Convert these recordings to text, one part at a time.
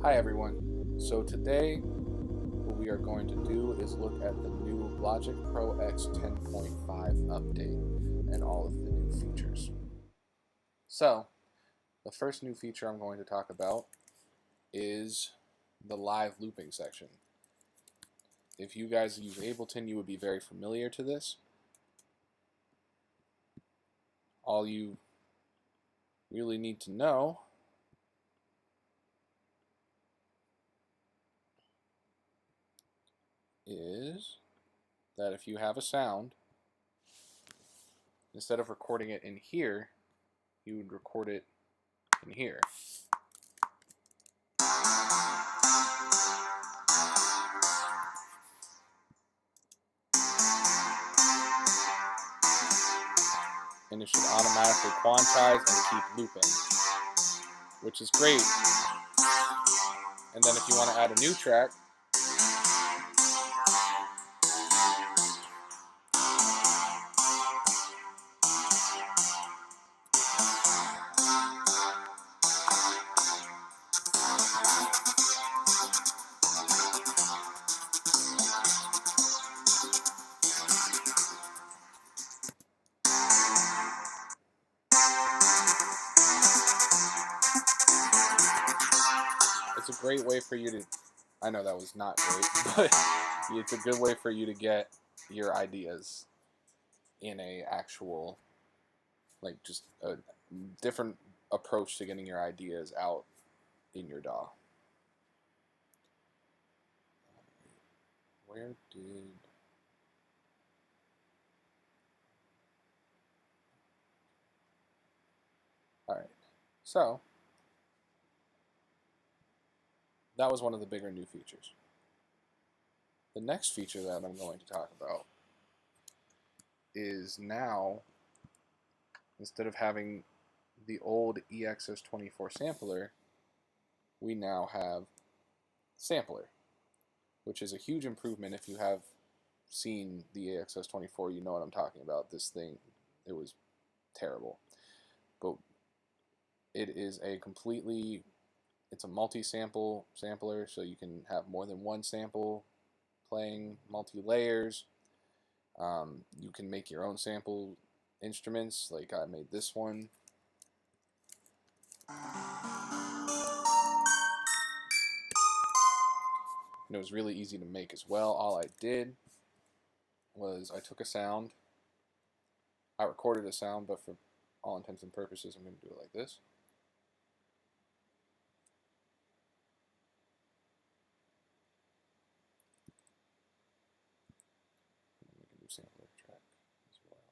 Hi everyone. So today what we are going to do is look at the new Logic Pro X 10.5 update and all of the new features. So the first new feature I'm going to talk about is the live looping section. If you guys use Ableton, you would be very familiar to this. All you really need to know is that if you have a sound, instead of recording it in here, you would record it in here. And it should automatically quantize and keep looping, which is great. And then if you want to add a new track, it's a great way for you to, I know that was not great, but it's a good way for you to get your ideas in a actual, like just a different approach to getting your ideas out in your DAW. Where did... Alright, so that was one of the bigger new features. The next feature that I'm going to talk about is now, instead of having the old EXS24 sampler, we now have sampler, which is a huge improvement. If you have seen the EXS24, you know what I'm talking about. This thing, it was terrible. But it is a completely, it's a multi-sample sampler, so you can have more than one sample playing, multi-layers. You can make your own sample instruments, like I made this one. And it was really easy to make as well. All I did was I took a sound, I recorded a sound, but for all intents and purposes, I'm going to do it like this. Make a new sampler track as well.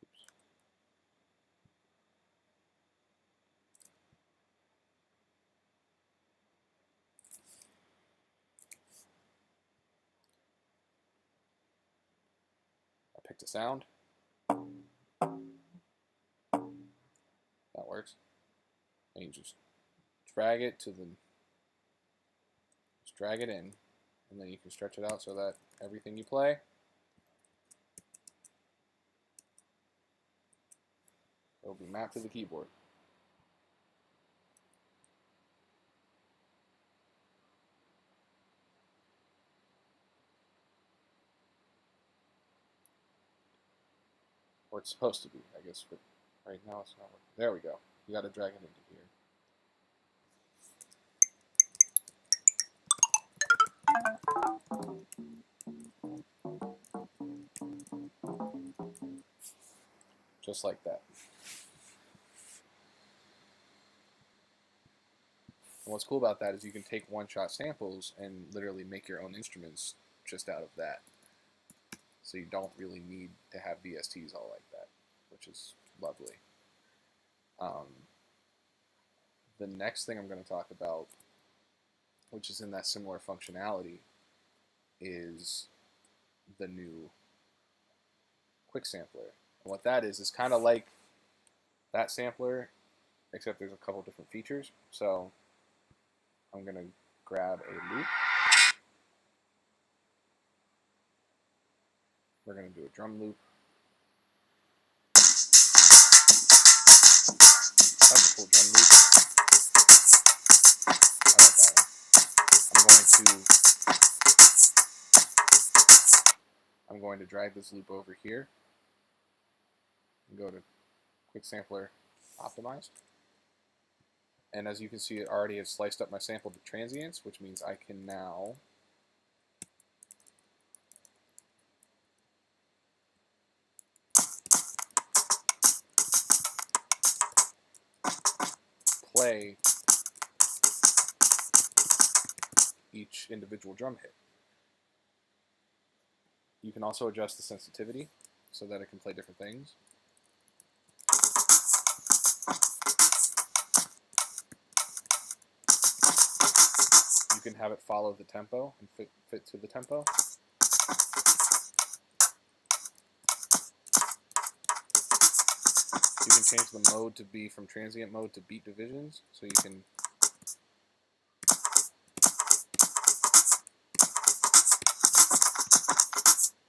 Oops. I picked a sound. That works. And you just drag it to the, just drag it in, and then you can stretch it out so that everything you play will be mapped to the keyboard. Or it's supposed to be, I guess, but right now it's not working. There we go. You got to drag it into here. Just like that. And what's cool about that is you can take one-shot samples and literally make your own instruments just out of that. So you don't really need to have VSTs all like that, which is lovely. The next thing I'm going to talk about, which is in that similar functionality, is the new quick sampler. And what that is kind of like that sampler, except there's a couple different features. So I'm going to grab a loop. We're going to do a drum loop. That's a cool drum loop. I like that. going to drag this loop over here and go to Quick Sampler Optimized. And as you can see, it already has sliced up my sample to transients, which means I can now play each individual drum hit. You can also adjust the sensitivity so that it can play different things. You can have it follow the tempo and fit to the tempo. You can change the mode to be from transient mode to beat divisions, so you can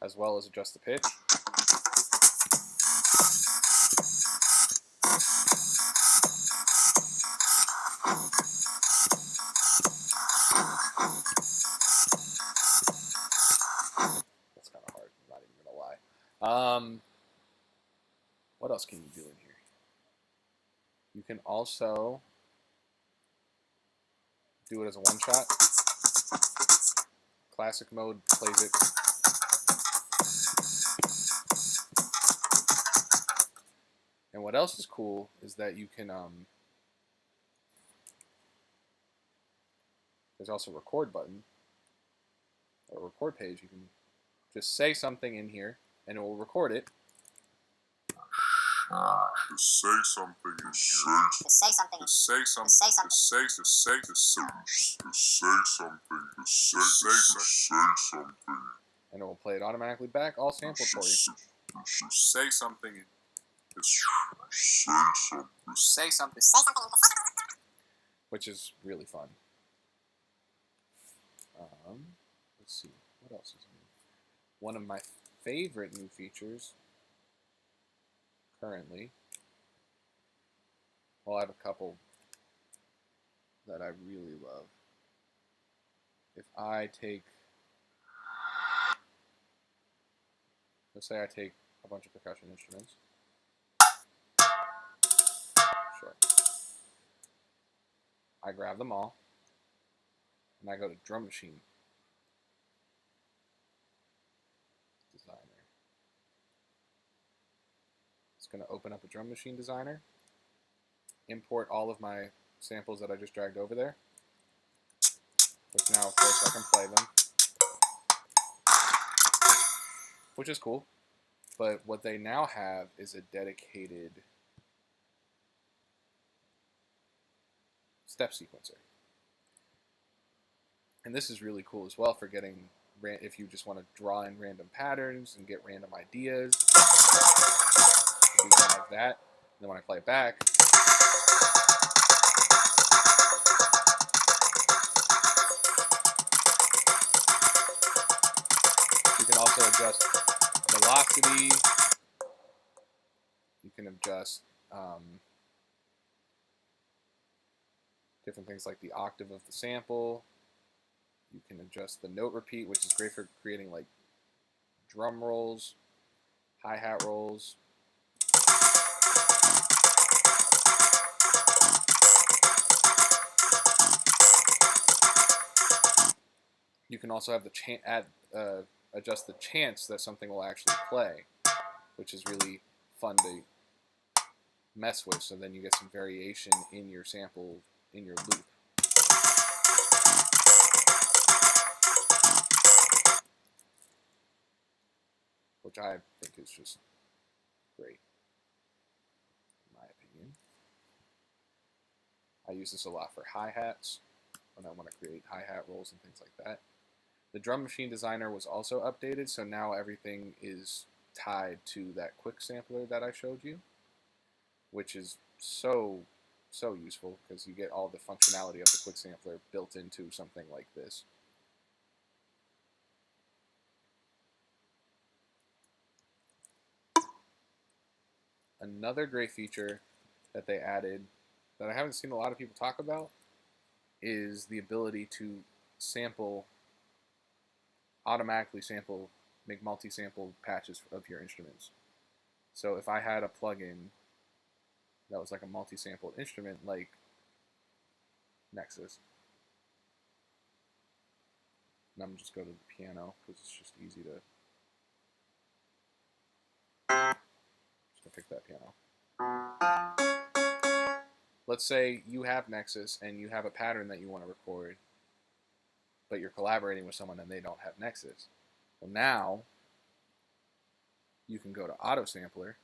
as well as adjust the pitch. That's kind of hard, I'm not even going to lie. What else can you do in here? You can also do it as a one-shot. Classic mode plays it. And what else is cool is that you can, there's also a record button, or a record page. You can just say something in here, and it will record it. Just say something. Just say something. Just say something. Just say something. Just say something. And it will play it automatically back, all sampled for you. Say something. Just say something. Which is really fun. Let's see, what else is new? One of my favorite new features currently, well, I have a couple that I really love. If I take, let's say I take a bunch of percussion instruments. Sure. I grab them all, and I go to Drum Machine Designer. It's going to open up a Drum Machine Designer, import all of my samples that I just dragged over there, which now, of course, I can play them, which is cool. But what they now have is a dedicated step sequencer. And this is really cool as well for getting, if you just want to draw in random patterns and get random ideas. Do something like that. And then when I play it back, you can also adjust velocity. You can adjust different things like the octave of the sample. You can adjust the note repeat, which is great for creating like drum rolls, hi-hat rolls. You can also have the adjust the chance that something will actually play, which is really fun to mess with. So then you get some variation in your sample, in your loop. Which I think is just great, in my opinion. I use this a lot for hi-hats, when I want to create hi-hat rolls and things like that. The Drum Machine Designer was also updated, so now everything is tied to that quick sampler that I showed you, which is so useful because you get all the functionality of the quick sampler built into something like this. Another great feature that they added that I haven't seen a lot of people talk about is the ability to automatically sample make multi-sample patches of your instruments. So if I had a plugin that was like a multi-sampled instrument, like Nexus, and I'm gonna just go to the piano because it's just easy to pick that piano. Let's say you have Nexus and you have a pattern that you want to record, but you're collaborating with someone and they don't have Nexus. Well, now you can go to Auto Sampler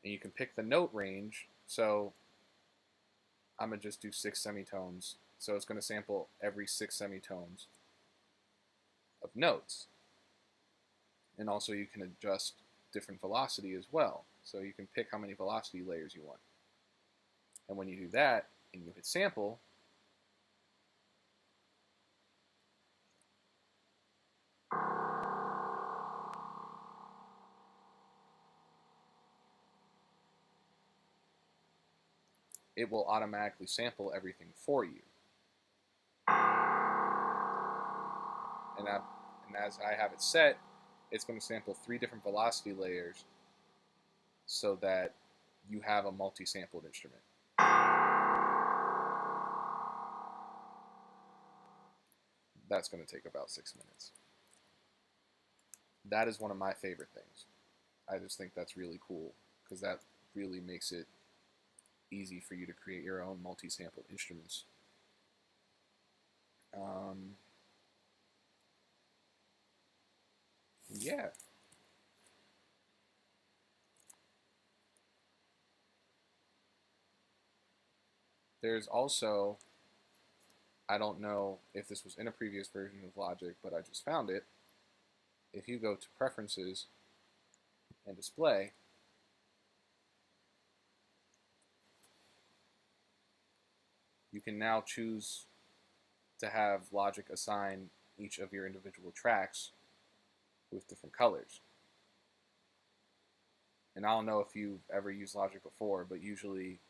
and you can pick the note range. So I'm going to just do 6 semitones. So it's going to sample every 6 semitones of notes. And also you can adjust different velocity as well. So you can pick how many velocity layers you want. And when you do that and you hit sample, it will automatically sample everything for you. And as I have it set, it's going to sample 3 different velocity layers so that you have a multi-sampled instrument. That's going to take about 6 minutes. That is one of my favorite things. I just think that's really cool because that really makes it easy for you to create your own multi-sampled instruments. Yeah. There's also, I don't know if this was in a previous version of Logic, but I just found it. If you go to Preferences and Display, you can now choose to have Logic assign each of your individual tracks with different colors. And I don't know if you've ever used Logic before, but usually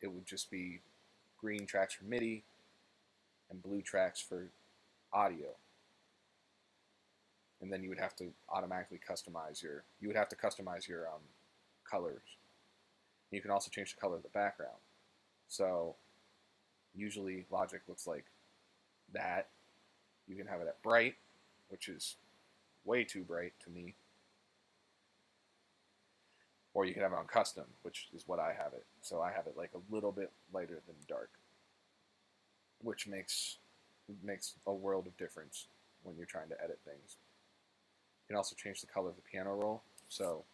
it would just be green tracks for MIDI and blue tracks for audio. And then you would have to automatically customize your, colors. You can also change the color of the background. So usually Logic looks like that. You can have it at bright, which is way too bright to me. Or you can have it on custom, which is what I have it. So I have it like a little bit lighter than dark, which makes a world of difference when you're trying to edit things. You can also change the color of the piano roll. So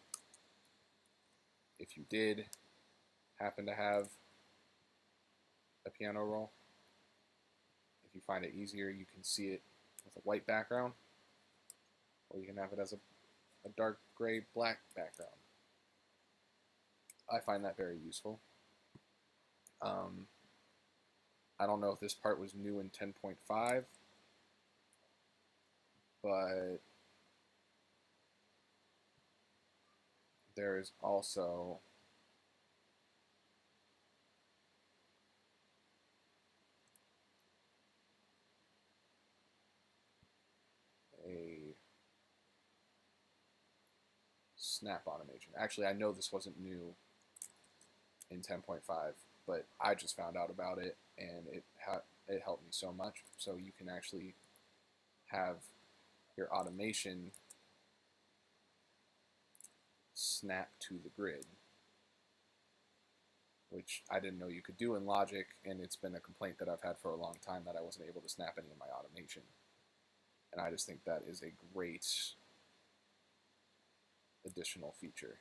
if you did happen to have a piano roll, if you find it easier, you can see it with a white background, or you can have it as a dark gray black background. I find that very useful. I don't know if this part was new in 10.5, but there is also a snap automation. Actually, I know this wasn't new in 10.5, but I just found out about it, and it helped me so much. So you can actually have your automation snap to the grid, which I didn't know you could do in Logic, and it's been a complaint that I've had for a long time that I wasn't able to snap any of my automation. And I just think that is a great additional feature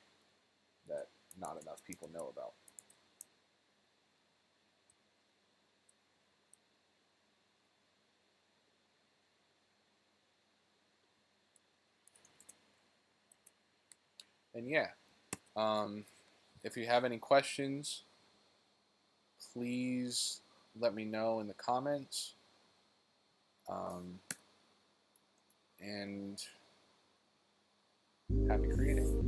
that not enough people know about. And yeah, if you have any questions, please let me know in the comments. And happy creating.